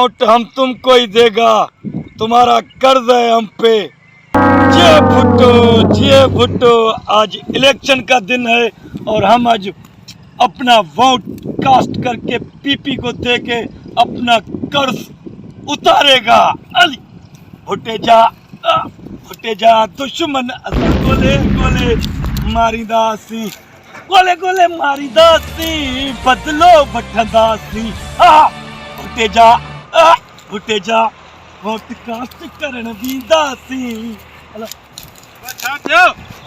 Vote हम तुमको ही देगा, तुम्हारा कर्ज है हम पे। जिए भुट्टो, आज इलेक्शन का दिन है और हम आज अपना वोट कास्ट करके पीपी को दे के अपना कर्ज उतारेगा। अली भुट्टे जा दुश्मन असां गोले गोले मारींदासीं, गोले गोले मारींदासीं, बदलो वठंदासीं। भुट्टे जा वोट कास्ट करण वींदासीं।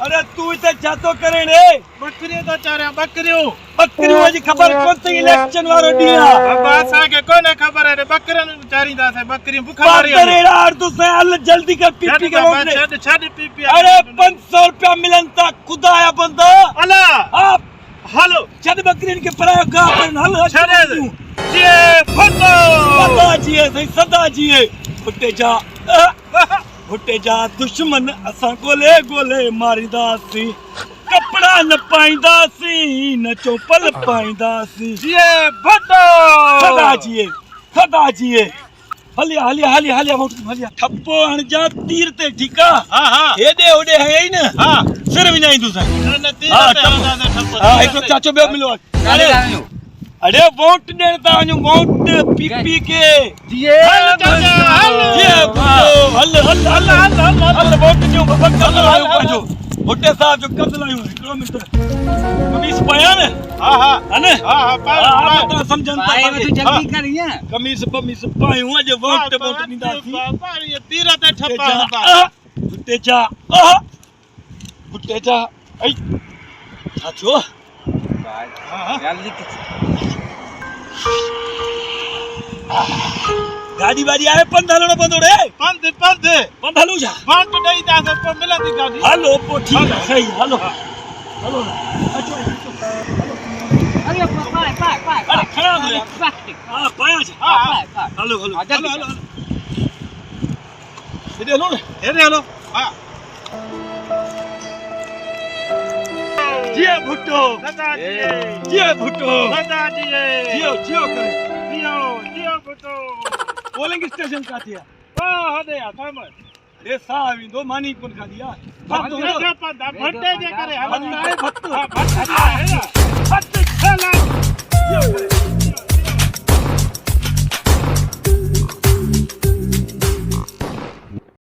अरे तू इते छा तो करे रे? बकरियों तो चारियां बकरियों जी खबर कोन थी इलेक्शन वारो ॾींहुं बाबा असांखे कोन्हे ख़बर है बकरियों चारींदासीं बकरियूं बुखा मारी तू से हल जल्दी कर पीपी के वोट दे। छॾ पीपी। अरे 500 रुपया मिलन था खुदा या बंदा। अला आप हलो छॾ बकरियन के परायो गा पर हल छॾ जिए भुट्टो सदा जिए सही सदा जिए। भुट्टे जा दुश्मन असां गोले गोले मारींदासीं, कपड़ा न पाईंदासीं न चोपल पाईंदासीं। जिए भुट्टो सदा जिए। हलिया वोट हलिया ठप्पो हणजा तीर ते ठीका। हां हेडे होडे है ही न। हां सिर विनाई दूसा न तीर ते हणजा ठप्पो। हां हिकड़ो चाचो बे मिलो। अरे वोट देण ता वञू वोट पीपी के। जिए हल वोट जो कद लायो पंहिंजो भुट्टे साहब जो कद लायो। हिकिड़ो मिंट कमीस पाया न। हां अने पाया समझन तू जल्दी कर ये कमीस पायूं अज वोट ॾींदासीं। बाबा ये तीर ते ठप्पा हूंदा। भुट्टे जा ऐ चाचो जल्दी गाड़ी वाड़ी आए पंध हलणो पवंदो रे। पंध हलूं छा? वोट ॾेई था पोइ मिलंदी गाॾी। हलो पोइ ठीकु आहे सही हलो अचो अरे पाए अरे खड़ा हो यार। हाँ पाया छा? हलो हेॾे हलो न। हेॾे हलो। हां जिए भुट्टो सदा जिए भुट्टो सदा जिए जियो करे। जियो भुट्टो। पोलिंग स्टेशन काथे आहे? ओ हदे आ थमर अरे साहब ईंदो मानी कोन खाधी आहे। भट्टे जे करे भट्ट आहे भट्ट। भट्ट है ना भट्ट खेला।